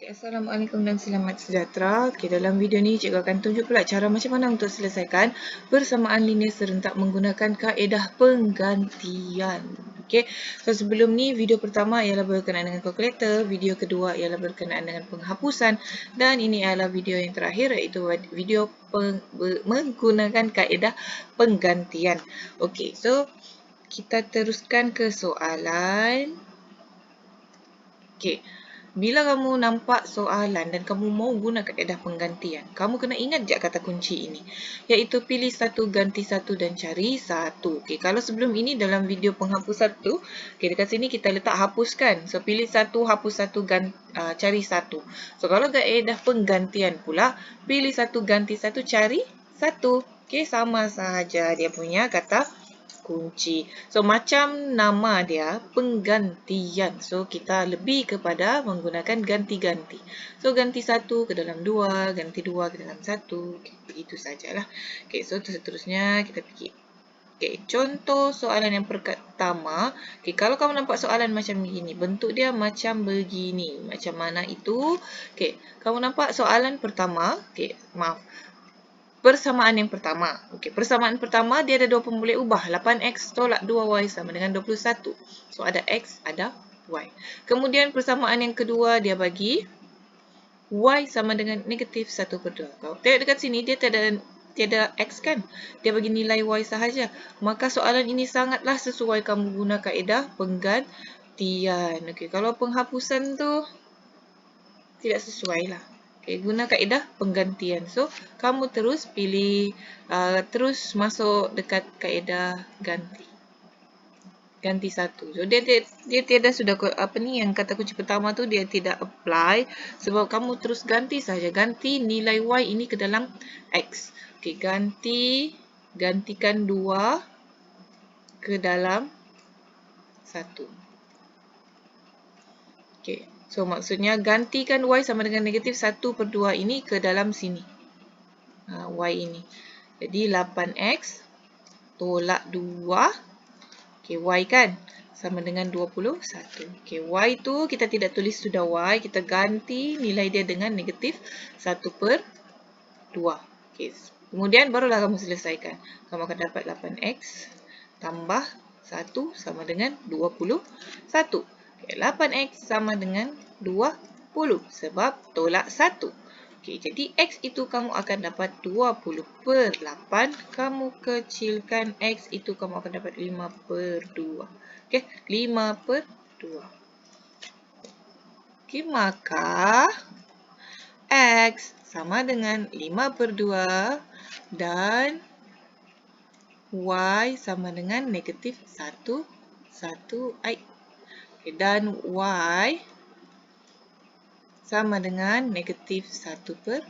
Assalamualaikum dan selamat sejahtera. Dalam video ni cikgu akan tunjuk pula cara macam mana untuk selesaikan persamaan linear serentak menggunakan kaedah penggantian. So sebelum ni video pertama ialah berkenaan dengan kalkulator, video kedua ialah berkenaan dengan penghapusan dan ini adalah video yang terakhir iaitu video menggunakan kaedah penggantian. So kita teruskan ke soalan. Bila kamu nampak soalan dan kamu mau guna kaedah penggantian, kamu kena ingat je kata kunci ini, iaitu pilih satu, ganti satu dan cari satu. Kalau sebelum ini dalam video penghapusan tu, dekat sini kita letak hapuskan. So pilih satu, hapus satu, cari satu. So kalau kaedah penggantian pula, pilih satu, ganti satu, cari satu. Sama sahaja dia punya kata kunci. So macam nama dia penggantian. So kita lebih kepada menggunakan ganti-ganti. So ganti satu ke dalam dua, ganti dua ke dalam satu. Begitu sajalah. So seterusnya kita fikir. Contoh soalan yang pertama. Kalau kamu nampak soalan macam begini, bentuk dia macam begini. Macam mana itu? Kamu nampak soalan pertama. Maaf. Persamaan yang pertama. Persamaan pertama dia ada dua pemboleh ubah. 8x tolak 2y sama dengan 21. So ada x, ada y. Kemudian persamaan yang kedua dia bagi y sama dengan negatif 1/2. Kalau tengok dekat sini dia tiada x kan. Dia bagi nilai y sahaja. Maka soalan ini sangatlah sesuai kamu guna kaedah penggantian. Kalau penghapusan tu tidak sesuai lah. Guna kaedah penggantian. So, kamu terus pilih, terus masuk dekat kaedah ganti. Ganti satu. So, dia tiada sudah, yang kata kunci pertama tu dia tidak apply. Sebab kamu terus ganti saja. Ganti nilai y ini ke dalam x. Gantikan 2 ke dalam 1. So, maksudnya gantikan y sama dengan negatif 1/2 ini ke dalam sini. Y ini. Jadi, 8x tolak 2. Y kan? Sama dengan 21. Y tu kita tidak tulis sudah y. Kita ganti nilai dia dengan negatif 1/2. Kemudian, barulah kamu selesaikan. Kamu akan dapat 8x tambah 1 sama dengan 21. 8x sama dengan 20 sebab tolak 1. Jadi x itu kamu akan dapat 20/8. Kamu kecilkan x itu kamu akan dapat 5/2. 5/2. Maka x sama dengan 5/2 dan y sama dengan negatif 1. Dan y sama dengan negatif 1/2.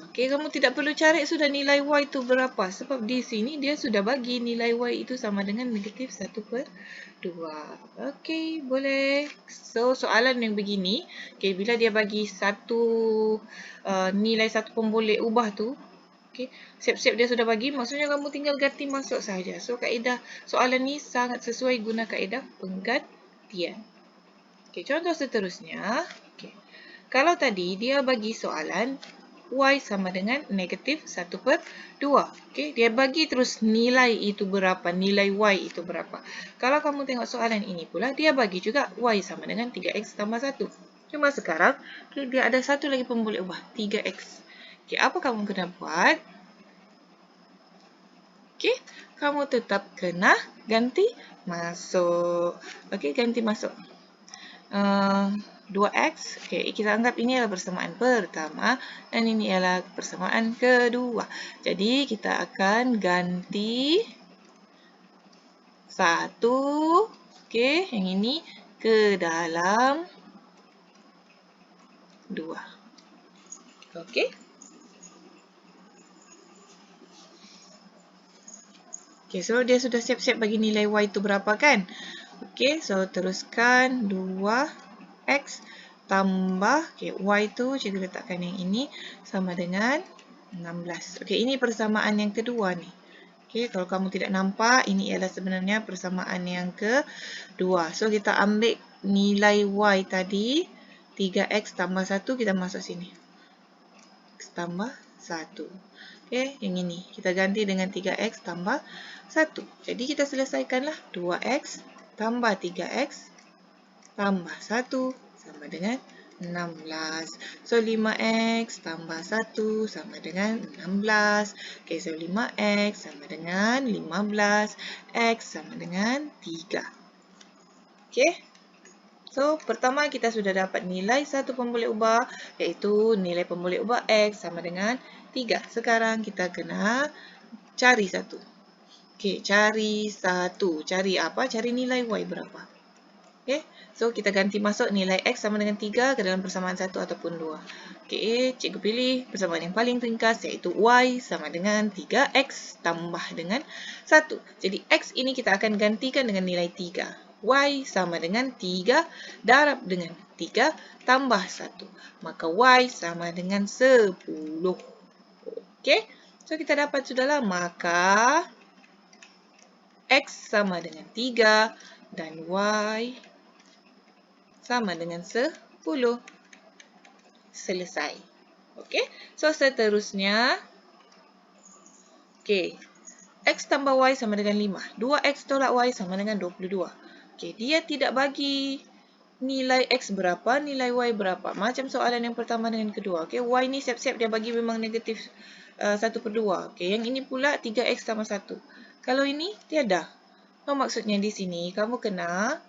Kamu tidak perlu cari sudah nilai y itu berapa. Sebab di sini dia sudah bagi nilai y itu sama dengan negatif 1/2. Boleh. So, soalan yang begini, bila dia bagi nilai satu pemboleh ubah tu, siap-siap dia sudah bagi, maksudnya kamu tinggal ganti masuk saja. So, kaedah soalan ni sangat sesuai guna kaedah penggantian. Contoh seterusnya. Kalau tadi dia bagi soalan y sama dengan negatif 1/2. Dia bagi terus nilai itu berapa, nilai y itu berapa. Kalau kamu tengok soalan ini pula, dia bagi juga y sama dengan 3x tambah 1. Cuma sekarang, dia ada satu lagi pemboleh ubah, 3x. Apa kamu kena buat? Kamu tetap kena ganti masuk. Ganti masuk. 2x. Kita anggap ini adalah persamaan pertama dan ini adalah persamaan kedua. Jadi, kita akan ganti 1. Yang ini ke dalam 2. So dia sudah siap-siap bagi nilai y itu berapa kan? So teruskan 2x tambah y tu cikgu letakkan yang ini sama dengan 16. Ini persamaan yang kedua ni. Kalau kamu tidak nampak, ini ialah sebenarnya persamaan yang kedua. So kita ambil nilai y tadi 3x tambah 1 kita masuk sini. X tambah 1. Okey, yang ini. Kita ganti dengan 3x tambah 1. Jadi kita selesaikanlah 2x tambah 3x tambah 1 sama dengan 16. So, 5x tambah 1 sama dengan 16. Okey, so 5x sama dengan 15. X sama dengan 3. Okey. So, pertama kita sudah dapat nilai satu pemboleh ubah, iaitu nilai pemboleh ubah X sama dengan 3. Sekarang kita kena cari satu. Okey, cari satu. Cari apa? Cari nilai Y berapa. Okey, so kita ganti masuk nilai X sama dengan 3 ke dalam persamaan 1 ataupun 2. Okey, cikgu pilih persamaan yang paling ringkas, iaitu Y sama dengan 3X tambah dengan 1. Jadi, X ini kita akan gantikan dengan nilai 3. Y sama dengan 3 darab dengan 3 tambah 1. Maka Y sama dengan 10. Okey, so kita dapat sudahlah. Maka X sama dengan 3 dan Y sama dengan 10. Selesai. Okey, so seterusnya. Okey, X tambah Y sama dengan 5. 2X tolak Y sama dengan 22. Okey, dia tidak bagi nilai X berapa, nilai Y berapa. Macam soalan yang pertama dengan kedua. Okey, Y ni siap-siap dia bagi memang negatif 1/2. Okey, yang ini pula 3X tambah 1. Kalau ini tiada. So, maksudnya di sini kamu kena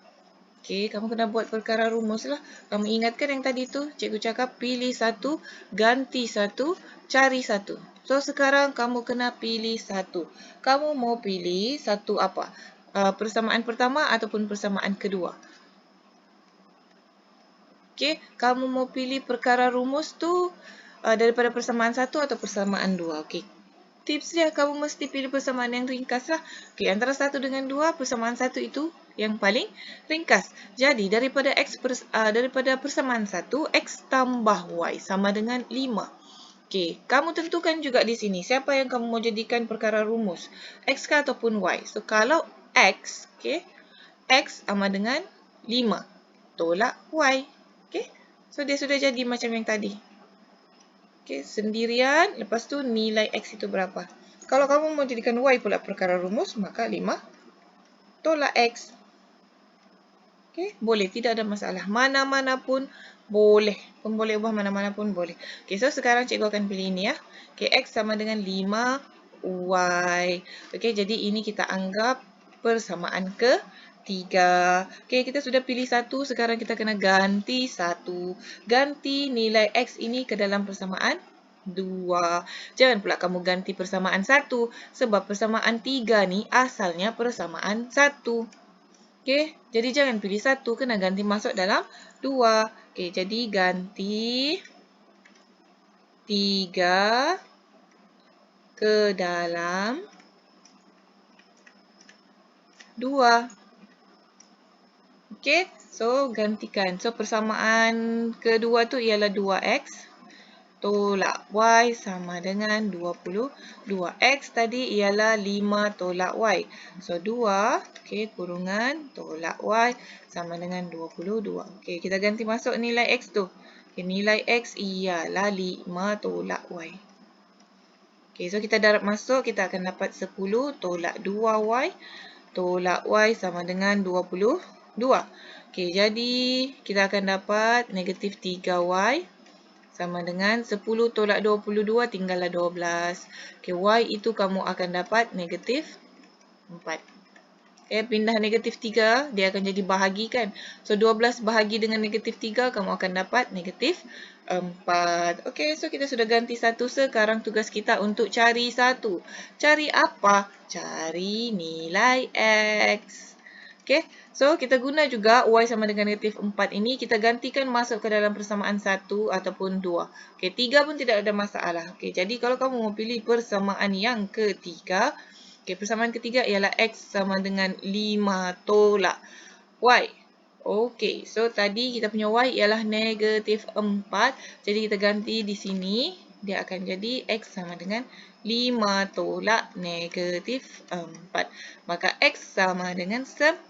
buat perkara rumus lah. Kamu ingatkan yang tadi tu, cikgu cakap pilih satu, ganti satu, cari satu. So, sekarang kamu kena pilih satu. Kamu mau pilih satu apa? Persamaan pertama ataupun persamaan kedua? Okey, kamu mau pilih perkara rumus tu daripada persamaan satu atau persamaan dua? Okey. Tips dia, kamu mesti pilih persamaan yang ringkas lah. Okey, antara 1 dengan 2, persamaan 1 itu yang paling ringkas. Jadi, daripada persamaan 1, X tambah Y sama dengan 5. Okey, kamu tentukan juga di sini, siapa yang kamu mau jadikan perkara rumus? X kah ataupun Y? So, kalau X, okey, X sama dengan 5 tolak Y. Okey, so dia sudah jadi macam yang tadi. Okey, sendirian. Lepas tu nilai X itu berapa. Kalau kamu mau jadikan Y pula perkara rumus, maka 5 tolak X. Okey, boleh. Tidak ada masalah. Mana-mana pun boleh. Pemboleh ubah mana-mana pun boleh. Okey, so sekarang cikgu akan pilih ini ya. Okey, X sama dengan 5Y. Okey, jadi ini kita anggap persamaan ketiga. Okey, kita sudah pilih satu. Sekarang kita kena ganti satu. Ganti nilai X ini ke dalam persamaan 2. Jangan pula kamu ganti persamaan 1. Sebab persamaan 3 ni asalnya persamaan 1. Okey, jadi jangan pilih 1. Kena ganti masuk dalam 2. Okey, jadi ganti 3 ke dalam 2. Okey, so gantikan. So, persamaan kedua tu ialah 2X tolak Y sama dengan 22. X tadi ialah 5 tolak Y. So, 2, okey, kurungan tolak Y sama dengan 22. Okey, kita ganti masuk nilai X tu. Okay, nilai X ialah 5 tolak Y. Okey, so kita darab masuk, kita akan dapat 10 tolak 2Y tolak Y sama dengan 22. Okey, jadi kita akan dapat negatif 3Y sama dengan 10 tolak 22 tinggallah 12. Okey, Y itu kamu akan dapat negatif 4. Pindah negatif 3, dia akan jadi bahagi kan. So, 12 bahagi dengan negatif 3, kamu akan dapat negatif 4. Okey, so kita sudah ganti satu. Sekarang tugas kita untuk cari satu. Cari apa? Cari nilai X. Okey, so kita guna juga Y sama dengan negatif 4 ini. Kita gantikan masuk ke dalam persamaan 1 ataupun 2. Okey, 3 pun tidak ada masalah. Okey, jadi kalau kamu mau pilih persamaan yang ketiga, okey, persamaan ketiga ialah X sama dengan 5 tolak Y. Okey, so tadi kita punya Y ialah negatif 4. Jadi kita ganti di sini. Dia akan jadi X sama dengan 5 tolak negatif 4. Maka X sama dengan 9.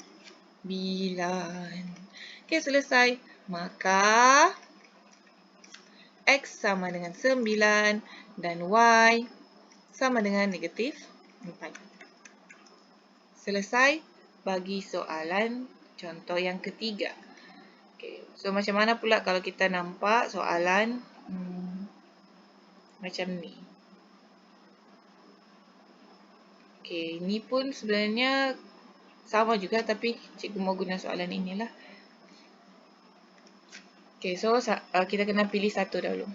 Okey, selesai. Maka X sama dengan 9 dan Y sama dengan negatif 4. Selesai bagi soalan contoh yang ketiga. Okay. So, macam mana pula kalau kita nampak soalan macam ni. Okay, ini pun sebenarnya sama juga tapi cikgu mau guna soalan inilah. Okay, so kita kena pilih satu dahulu.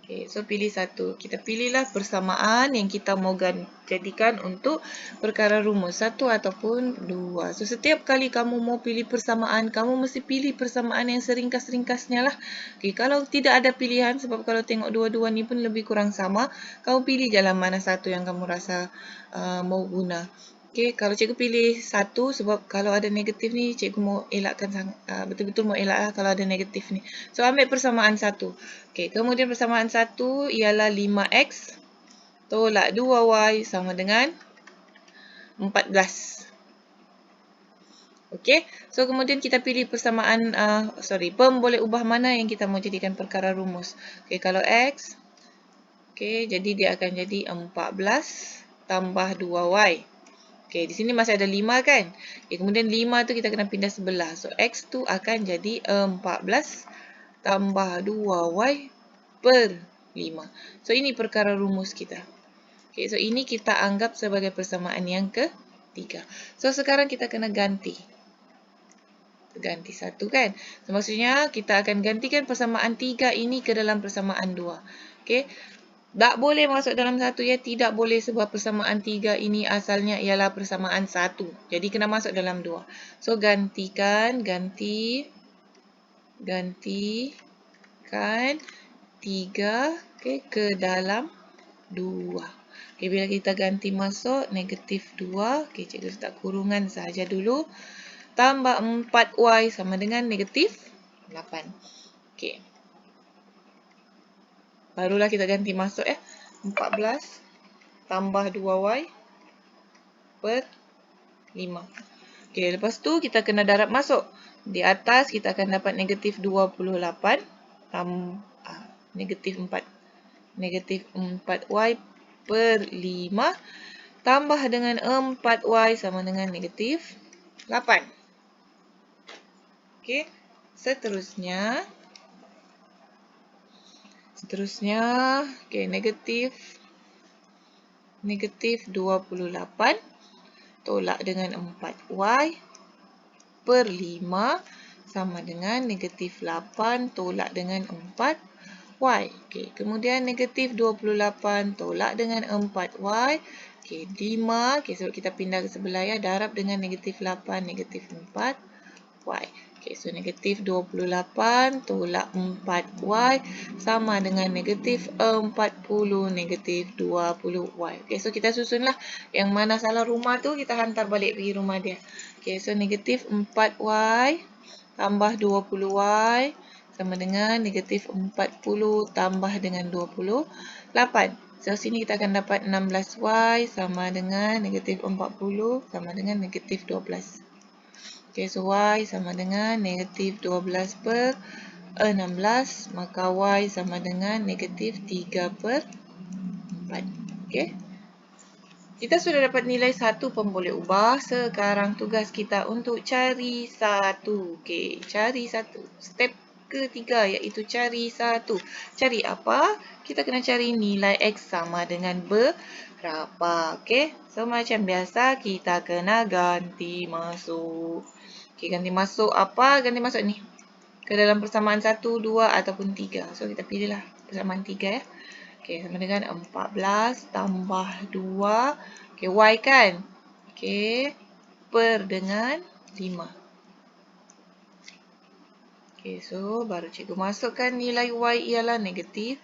Okay, so pilih satu. Kita pilihlah persamaan yang kita mau jadikan untuk perkara rumus 1 ataupun 2. So, setiap kali kamu mau pilih persamaan, kamu mesti pilih persamaan yang seringkas-ringkasnya lah. Okay, kalau tidak ada pilihan, sebab kalau tengok dua-dua ni pun lebih kurang sama, kamu pilih jalan mana satu yang kamu rasa mau guna. Okay, kalau cikgu pilih satu sebab kalau ada negatif ni, cikgu mau elakkan betul-betul mau elak lah kalau ada negatif ni. So, ambil persamaan 1. Okay, kemudian persamaan 1 ialah 5X tolak 2Y sama dengan 14. Okay, so kemudian kita pilih persamaan, boleh ubah mana yang kita mau jadikan perkara rumus. Okay, kalau X, okay, jadi dia akan jadi 14 tambah 2Y. Okay, di sini masih ada 5 kan? Okay, kemudian 5 tu kita kena pindah sebelah. So, X tu akan jadi 14 tambah 2Y per 5. So, ini perkara rumus kita. Okay, so ini kita anggap sebagai persamaan yang ketiga. So, sekarang kita kena ganti. Ganti satu kan? So, maksudnya kita akan gantikan persamaan 3 ini ke dalam persamaan 2. Okay. Tak boleh masuk dalam satu ya, tidak boleh sebab persamaan 3 ini asalnya ialah persamaan 1. Jadi kena masuk dalam 2. So gantikan 3 okay, ke dalam 2. Okay, bila kita ganti masuk negatif 2, okay, cikgu letak kurungan sahaja dulu. Tambah 4Y sama dengan negatif 8. Okay. Barulah kita ganti masuk 14 tambah 2Y per 5. Okay, lepas tu kita kena darab masuk. Di atas kita akan dapat negatif 28 negatif 4. Negatif 4Y per 5 tambah dengan 4Y sama dengan negatif 8. Okay, seterusnya, okay, negatif 28 tolak dengan 4Y per 5 sama dengan negatif 8 tolak dengan 4Y. Okay, kemudian negatif 28 tolak dengan 4Y. Okay, 5. Okay, sebab kita pindah ke sebelah ya, darab dengan negatif 8, negatif 4Y. Okay, so negatif 28 tolak 4Y sama dengan negatif 40, negatif 20Y. Okay, so kita susunlah yang mana salah rumah tu, kita hantar balik pergi rumah dia. Okay, so negatif 4Y tambah 20Y sama dengan negatif 40 tambah dengan 28. So, sini kita akan dapat 16Y sama dengan negatif 40 sama dengan negatif 12. Okay, so Y sama dengan negatif 12 per 16, maka Y sama dengan negatif 3 per 4. Okay. Kita sudah dapat nilai 1 pun boleh ubah. Sekarang tugas kita untuk cari 1. Okay, cari 1. Step ketiga iaitu cari 1. Cari apa? Kita kena cari nilai X sama dengan berapa. Okay, so macam biasa kita kena ganti masuk. Okay, ganti masuk apa? Ganti masuk ni. Ke dalam persamaan 1, 2 ataupun 3. So, kita pilihlah persamaan 3 ya. Okay, sama dengan 14 tambah 2. Okay, Y kan? Okay, per dengan 5. Okay, so baru cikgu masukkan nilai Y ialah negatif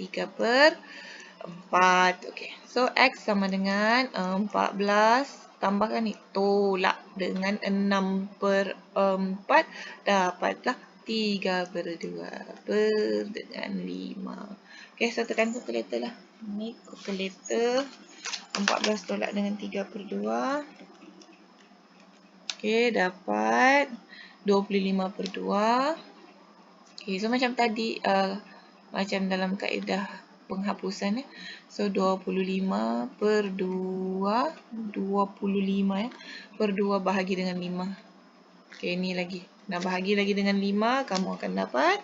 3 per 4. Okay, so X sama dengan 14. Tambahkan ni, tolak dengan 6 per 4, dapatlah 3 per 2 per dengan 5. Okay, so tekan kalkulator lah. Ni kalkulator. 14 tolak dengan 3 per 2. Okay, dapat 25 per 2. Okay, so macam tadi, macam dalam kaedah penghapusan, so 25 per 2, 25 per 2 bahagi dengan 5. Okay, ni lagi. Nak bahagi lagi dengan 5, kamu akan dapat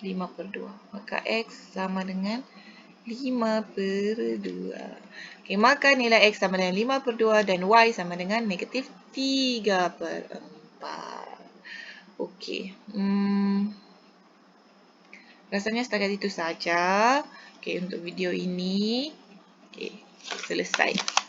5 per 2. Maka X sama dengan 5 per 2. Okay, maka nilai X sama dengan 5 per 2 dan Y sama dengan negatif 3 per 4. Okay. Rasanya setakat itu saja. Okay, untuk video ini. Okay, selesai.